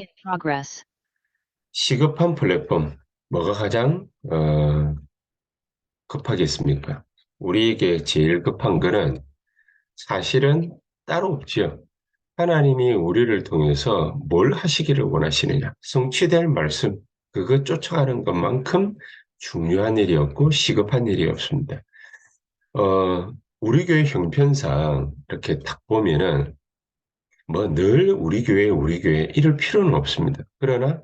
in progress. 시급한 플랫폼, 뭐가 가장 급하겠습니까? 우리에게 제일 급한 거는 사실은 따로 없지요. 하나님이 우리를 통해서 뭘 하시기를 원하시느냐? 성취될 말씀, 그거 쫓아가는 것만큼 중요한 일이 없고 시급한 일이 없습니다. 우리 교회 형편상 이렇게 딱 보면은 뭐 늘 우리 교회 이럴 필요는 없습니다. 그러나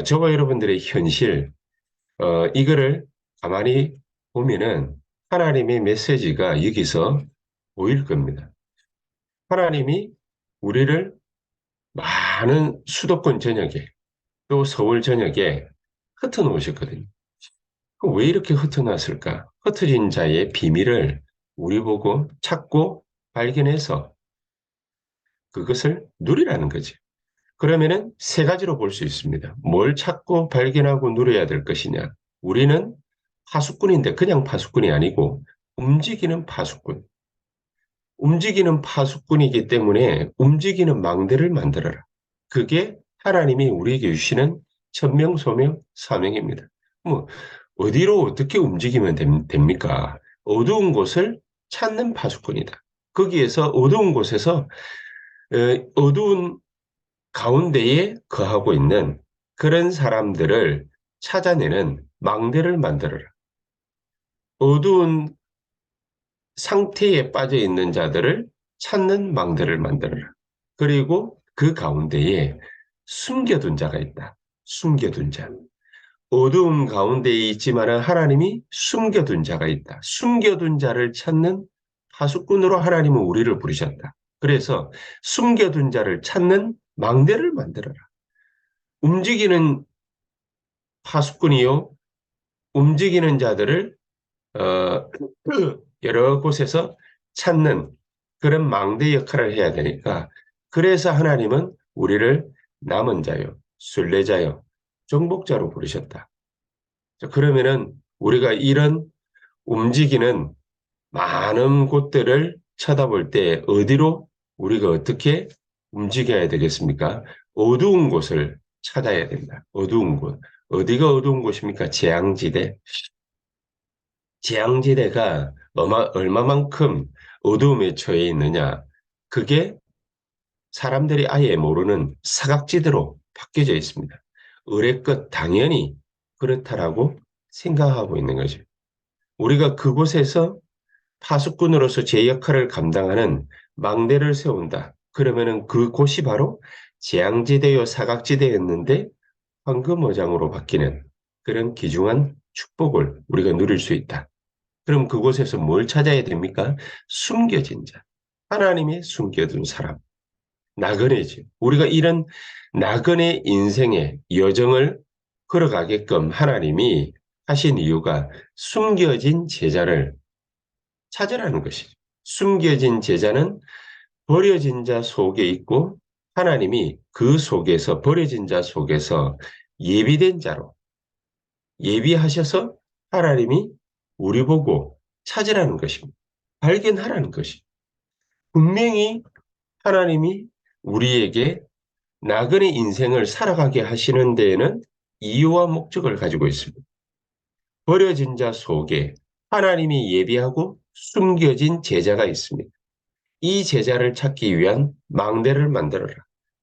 저와 여러분들의 현실, 이거를 가만히 보면은 하나님의 메시지가 여기서 보일 겁니다. 하나님이 우리를 많은 수도권 전역에 또 서울 전역에 흩어놓으셨거든요. 왜 이렇게 흩어놨을까? 흩어진 자의 비밀을 우리 보고 찾고 발견해서 그것을 누리라는 거지. 그러면은 세 가지로 볼 수 있습니다. 뭘 찾고 발견하고 누려야 될 것이냐? 우리는 파수꾼인데 그냥 파수꾼이 아니고 움직이는 파수꾼. 움직이는 파수꾼이기 때문에 움직이는 망대를 만들어라. 그게 하나님이 우리에게 주시는 천명소명 사명입니다. 뭐 어디로 어떻게 움직이면 됩니까? 어두운 곳을 찾는 파수꾼이다. 거기에서 어두운 곳에서 어두운 가운데에 거하고 있는 그런 사람들을 찾아내는 망대를 만들어라. 어두운 상태에 빠져 있는 자들을 찾는 망대를 만들어라. 그리고 그 가운데에 숨겨둔 자가 있다. 숨겨둔 자. 어두운 가운데에 있지만 하나님이 숨겨둔 자가 있다. 숨겨둔 자를 찾는 파수꾼으로 하나님은 우리를 부르셨다. 그래서 숨겨둔 자를 찾는 망대를 만들어라. 움직이는 파수꾼이요. 움직이는 자들을 어, 여러 곳에서 찾는 그런 망대 역할을 해야 되니까 그래서 하나님은 우리를 남은 자요, 순례자요, 정복자로 부르셨다. 그러면은 우리가 이런 움직이는 많은 곳들을 쳐다볼 때 어디로 우리가 어떻게 움직여야 되겠습니까? 어두운 곳을 찾아야 된다. 어두운 곳. 어디가 어두운 곳입니까? 재앙지대. 재앙지대가 얼마만큼 어두움에 처해 있느냐. 그게 사람들이 아예 모르는 사각지대로 바뀌어져 있습니다. 의뢰껏 당연히 그렇다라고 생각하고 있는 거죠. 우리가 그곳에서 파수꾼으로서 제 역할을 감당하는 망대를 세운다. 그러면은 그곳이 바로 재앙지대요 사각지대였는데 황금어장으로 바뀌는 그런 귀중한 축복을 우리가 누릴 수 있다. 그럼 그곳에서 뭘 찾아야 됩니까? 숨겨진 자. 하나님이 숨겨둔 사람. 나그네지. 우리가 이런 나그네 인생의 여정을 걸어가게끔 하나님이 하신 이유가 숨겨진 제자를 찾으라는 것이죠. 숨겨진 제자는 버려진 자 속에 있고 하나님이 그 속에서 버려진 자 속에서 예비된 자로 예비하셔서 하나님이 우리 보고 찾으라는 것입니다. 발견하라는 것이. 분명히 하나님이 우리에게 나그네 인생을 살아가게 하시는 데에는 이유와 목적을 가지고 있습니다. 버려진 자 속에 하나님이 예비하고 숨겨진 제자가 있습니다. 이 제자를 찾기 위한 망대를 만들어라.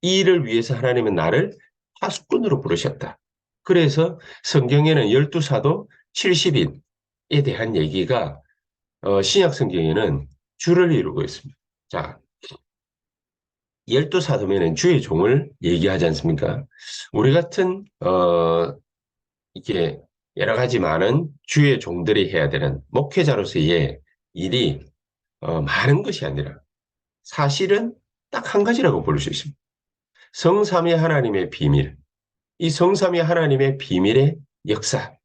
이 일을 위해서 하나님은 나를 파수꾼으로 부르셨다. 그래서 성경에는 12사도 70인에 대한 얘기가 신약 성경에는 줄을 이루고 있습니다. 자, 12사도면은 주의 종을 얘기하지 않습니까? 우리 같은 이게 여러 가지 많은 주의 종들이 해야 되는 목회자로서의 일이 많은 것이 아니라 사실은 딱 한 가지라고 볼 수 있습니다. 성삼위 하나님의 비밀, 이 성삼위 하나님의 비밀의 역사,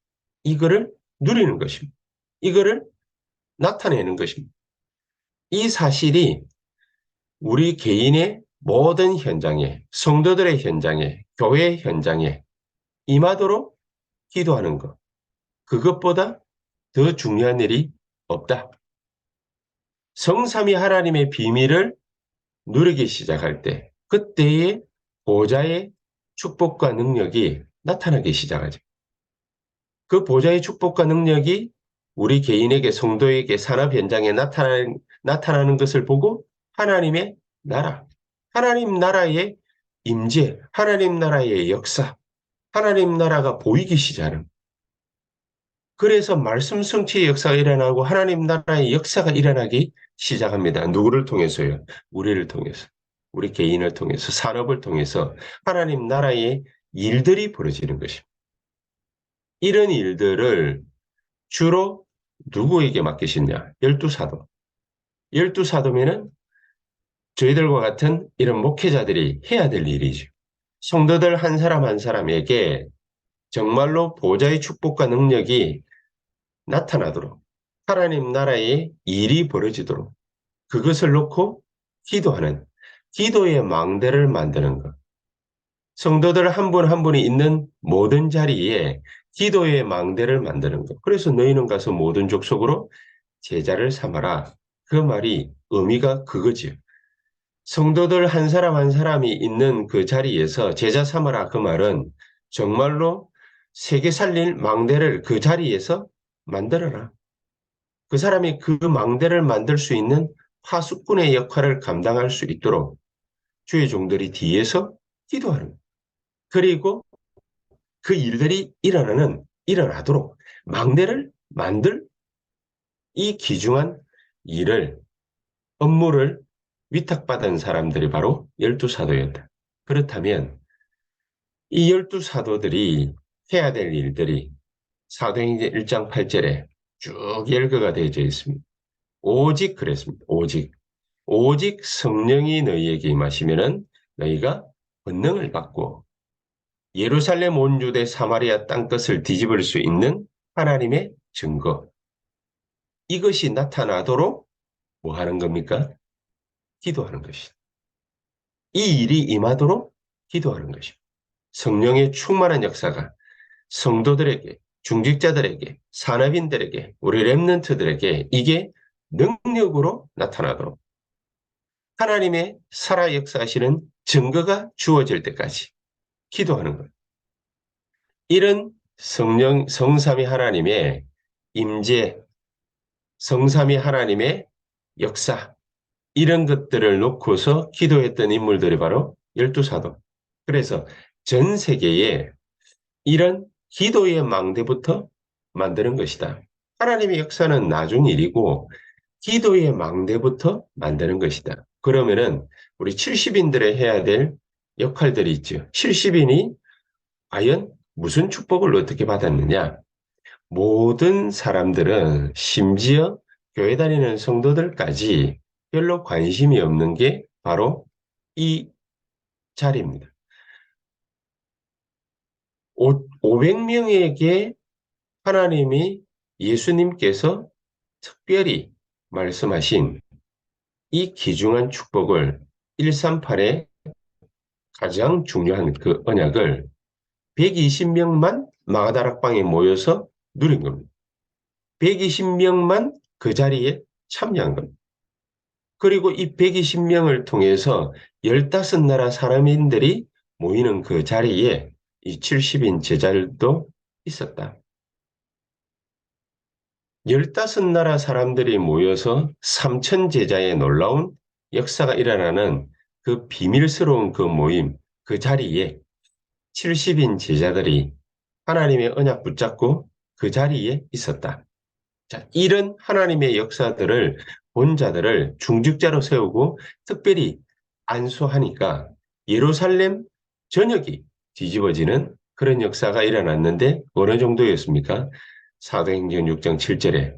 이거를 누리는 것입니다. 이거를 나타내는 것입니다. 이 사실이 우리 개인의 모든 현장에, 성도들의 현장에, 교회 현장에 임하도록 기도하는 것. 그것보다 더 중요한 일이 없다. 성삼위 하나님의 비밀을 누리기 시작할 때, 그때에 보좌의 축복과 능력이 나타나기 시작하죠. 그 보좌의 축복과 능력이 우리 개인에게 성도에게 산업 현장에 나타나는 것을 보고 하나님의 나라, 하나님 나라의 임재, 하나님 나라의 역사, 하나님 나라가 보이기 시작하는. 그래서 말씀 성취의 역사가 일어나고 하나님 나라의 역사가 일어나기 시작합니다. 누구를 통해서요? 우리를 통해서. 우리 개인을 통해서, 산업을 통해서 하나님 나라의 일들이 벌어지는 것입니다. 이런 일들을 주로 누구에게 맡기시냐? 열두 사도. 열두 사도면은 저희들과 같은 이런 목회자들이 해야 될 일이죠. 성도들 한 사람 한 사람에게 정말로 보좌의 축복과 능력이 나타나도록 하나님 나라의 일이 벌어지도록 그것을 놓고 기도하는 기도의 망대를 만드는 것. 성도들 한 분 한 분이 있는 모든 자리에 기도의 망대를 만드는 것. 그래서 너희는 가서 모든 족속으로 제자를 삼아라. 그 말이 의미가 그거지요. 성도들 한 사람 한 사람이 있는 그 자리에서 제자 삼아라. 그 말은 정말로 세계 살릴 망대를 그 자리에서 만들어라. 그 사람이 그 망대를 만들 수 있는 파수꾼의 역할을 감당할 수 있도록 주의 종들이 뒤에서 기도하는 거예요. 그리고 그 일들이 일어나도록 망대를 만들 이 귀중한 일을, 업무를 위탁받은 사람들이 바로 열두 사도였다. 그렇다면 이 열두 사도들이 해야 될 일들이 사도행전 1장 8절에 쭉 열거가 되어 있습니다. 오직 그랬습니다. 오직 성령이 너희에게 임하시면은 너희가 권능을 받고 예루살렘 온 유대 사마리아 땅끝을 뒤집을 수 있는 하나님의 증거. 이것이 나타나도록 뭐 하는 겁니까? 기도하는 것이다. 이 일이 임하도록 기도하는 것입니다. 성령의 충만한 역사가 성도들에게, 중직자들에게, 산업인들에게, 우리 렘넌트들에게 이게 능력으로 나타나도록 하나님의 살아 역사하시는 증거가 주어질 때까지 기도하는 것. 이런 성삼위 하나님의 임재, 성삼위 하나님의 역사, 이런 것들을 놓고서 기도했던 인물들이 바로 열두 사도. 그래서 전 세계에 이런 기도의 망대부터 만드는 것이다. 하나님의 역사는 나중 일이고 기도의 망대부터 만드는 것이다. 그러면은 우리 70인들의 해야 될 역할들이 있죠. 70인이 과연 무슨 축복을 어떻게 받았느냐? 모든 사람들은 심지어 교회 다니는 성도들까지 별로 관심이 없는 게 바로 이 자리입니다. 500명에게 하나님이 예수님께서 특별히 말씀하신 이 귀중한 축복을 138의 가장 중요한 그 언약을 120명만 마가다락방에 모여서 누린 겁니다. 120명만 그 자리에 참여한 겁니다. 그리고 이 120명을 통해서 15나라 사람인들이 모이는 그 자리에 이 70인 제자들도 있었다. 15나라 사람들이 모여서 3천 제자의 놀라운 역사가 일어나는 그 비밀스러운 그 모임, 그 자리에 70인 제자들이 하나님의 언약 붙잡고 그 자리에 있었다. 자, 이런 하나님의 역사들을 본 자들을 중직자로 세우고 특별히 안수하니까 예루살렘 전역이 뒤집어지는 그런 역사가 일어났는데 어느 정도였습니까? 사도행전 6장 7절에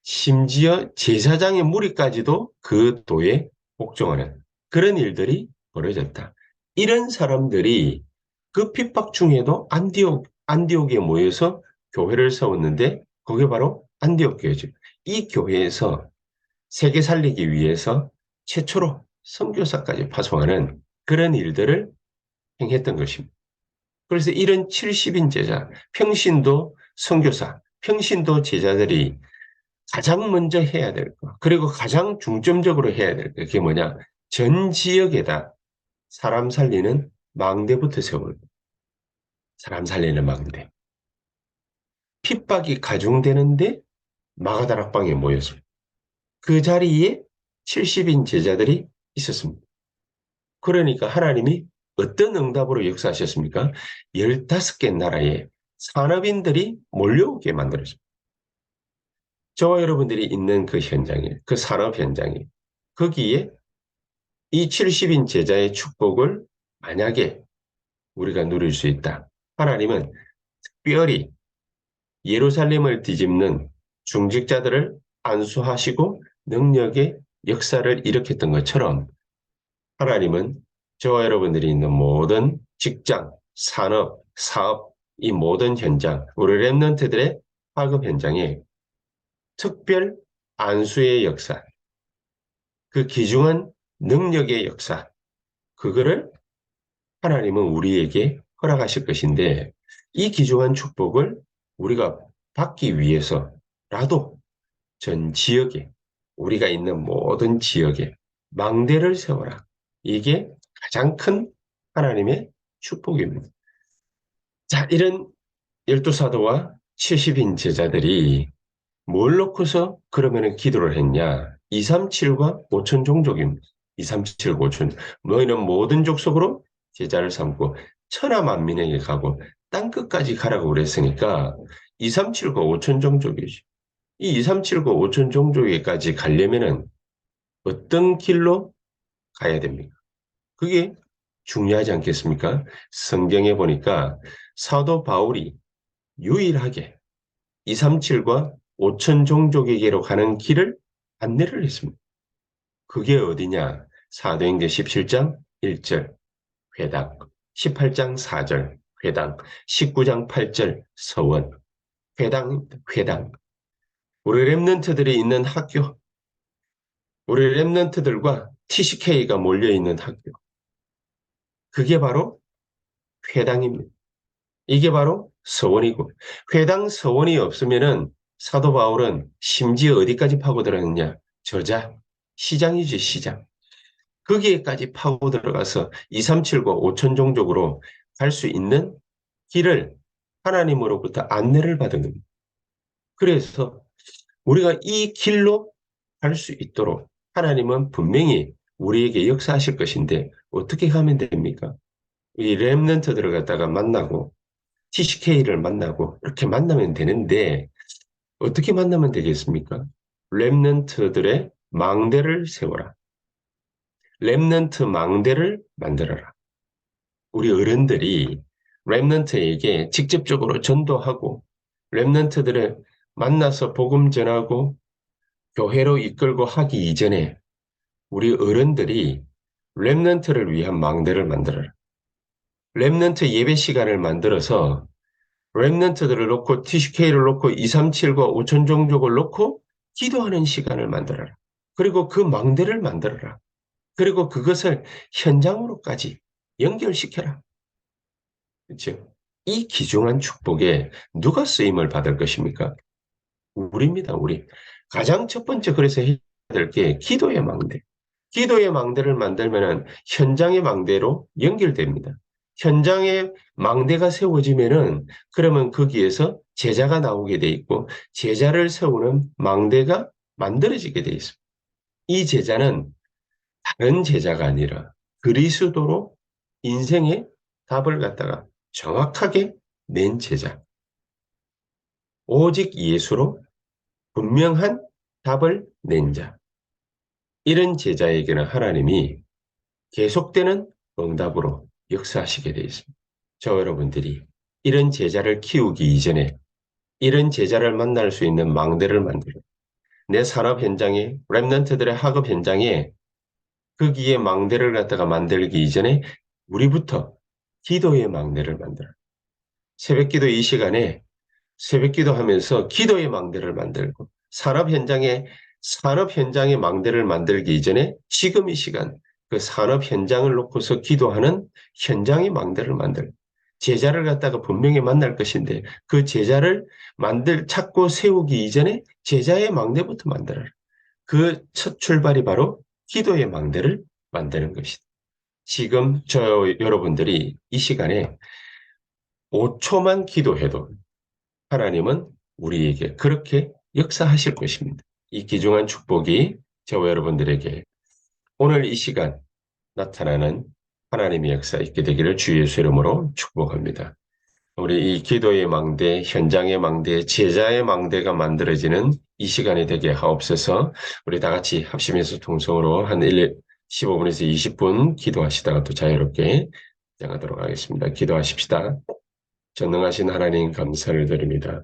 심지어 제사장의 무리까지도 그 도에 복종하는 그런 일들이 벌어졌다. 이런 사람들이 그 핍박 중에도 안디옥에 모여서 교회를 세웠는데 그게 바로 안디옥 교회죠. 이 교회에서 세계 살리기 위해서 최초로 선교사까지 파송하는 그런 일들을 행했던 것입니다. 그래서 이런 70인 제자, 평신도 선교사, 평신도 제자들이 가장 먼저 해야 될 거, 그리고 가장 중점적으로 해야 될 거, 그게 뭐냐? 전 지역에다 사람 살리는 망대부터 세워요. 사람 살리는 망대. 핍박이 가중되는데 마가다락방에 모였습니다. 그 자리에 70인 제자들이 있었습니다. 그러니까 하나님이 어떤 응답으로 역사하셨습니까? 15개 나라의 산업인들이 몰려오게 만들었습니다. 저와 여러분들이 있는 그 현장에, 그 산업 현장에, 거기에 이 70인 제자의 축복을 만약에 우리가 누릴 수 있다. 하나님은 특별히 예루살렘을 뒤집는 중직자들을 안수하시고 능력의 역사를 일으켰던 것처럼 하나님은 저와 여러분들이 있는 모든 직장, 산업, 사업, 이 모든 현장, 우리 랩런트들의 학업 현장에 특별 안수의 역사, 그 귀중한 능력의 역사, 그거를 하나님은 우리에게 허락하실 것인데 이 귀중한 축복을 우리가 받기 위해서라도 전 지역에 우리가 있는 모든 지역에 망대를 세워라. 이게 가장 큰 하나님의 축복입니다. 자, 이런 12사도와 70인 제자들이 뭘 놓고서 그러면은 기도를 했냐? 237과 5천 종족입니다. 237, 5천. 너희는 모든 족속으로 제자를 삼고 천하 만민에게 가고 땅끝까지 가라고 그랬으니까 237과 5천 종족이지. 이 237과 5천 종족에까지 가려면은 어떤 길로 가야 됩니까? 그게 중요하지 않겠습니까? 성경에 보니까 사도 바울이 유일하게 237과 5천 종족에게로 가는 길을 안내를 했습니다. 그게 어디냐? 사도행전 17장 1절 회당, 18장 4절 회당, 19장 8절 서원, 회당. 우리 랩런트들이 있는 학교, 우리 랩런트들과 TCK가 몰려있는 학교. 그게 바로 회당입니다. 이게 바로 서원이고 회당 서원이 없으면은 사도 바울은 심지어 어디까지 파고들었느냐? 저자, 시장이지 시장. 거기에까지 파고 들어가서 237과 5천 종족으로 갈 수 있는 길을 하나님으로부터 안내를 받은 겁니다. 그래서 우리가 이 길로 갈 수 있도록 하나님은 분명히 우리에게 역사하실 것인데 어떻게 하면 됩니까? 이 렘넌트들을 갖다가 만나고 TCK를 만나고 이렇게 만나면 되는데 어떻게 만나면 되겠습니까? 렘넌트들의 망대를 세워라. 렘넌트 망대를 만들어라. 우리 어른들이 렘넌트에게 직접적으로 전도하고 렘넌트들을 만나서 복음 전하고 교회로 이끌고 하기 이전에 우리 어른들이 렘넌트를 위한 망대를 만들어라. 렘넌트 예배 시간을 만들어서 렘넌트들을 놓고 TCK를 놓고 237과 5천 종족을 놓고 기도하는 시간을 만들어라. 그리고 그 망대를 만들어라. 그리고 그것을 현장으로까지 연결시켜라. 그렇죠? 이 귀중한 축복에 누가 쓰임을 받을 것입니까? 우리입니다, 우리. 가장 첫 번째 그래서 해야 될 게 기도의 망대. 기도의 망대를 만들면 현장의 망대로 연결됩니다. 현장에 망대가 세워지면은 그러면 거기에서 제자가 나오게 돼 있고 제자를 세우는 망대가 만들어지게 돼 있습니다. 이 제자는 다른 제자가 아니라 그리스도로 인생의 답을 갖다가 정확하게 낸 제자. 오직 예수로 분명한 답을 낸 자. 이런 제자에게는 하나님이 계속되는 응답으로 역사하시게 되어 있습니다. 저 여러분들이 이런 제자를 키우기 이전에 이런 제자를 만날 수 있는 망대를 만들어 내 산업 현장에 랩런트들의 학업 현장에 거기에 망대를 갖다가 만들기 이전에 우리부터 기도의 망대를 만들어 새벽기도 이 시간에 새벽기도 하면서 기도의 망대를 만들고 산업 현장의 망대를 만들기 이전에 지금 이 시간 그 산업 현장을 놓고서 기도하는 현장의 망대를 만들고 제자를 갖다가 분명히 만날 것인데 그 제자를 찾고 세우기 이전에 제자의 망대부터 만들어라. 그 첫 출발이 바로 기도의 망대를 만드는 것이다. 지금 여러분들이 이 시간에 5초만 기도해도 하나님은 우리에게 그렇게 역사하실 것입니다. 이 귀중한 축복이 저와 여러분들에게 오늘 이 시간 나타나는 하나님의 역사 있게 되기를 주 예수 이름으로 축복합니다. 우리 이 기도의 망대, 현장의 망대, 제자의 망대가 만들어지는 이 시간이 되게 하옵소서. 우리 다 같이 합심해서 통성으로 한 15분에서 20분 기도하시다가 또 자유롭게 시작하도록 하겠습니다. 기도하십시다. 전능하신 하나님 감사를 드립니다.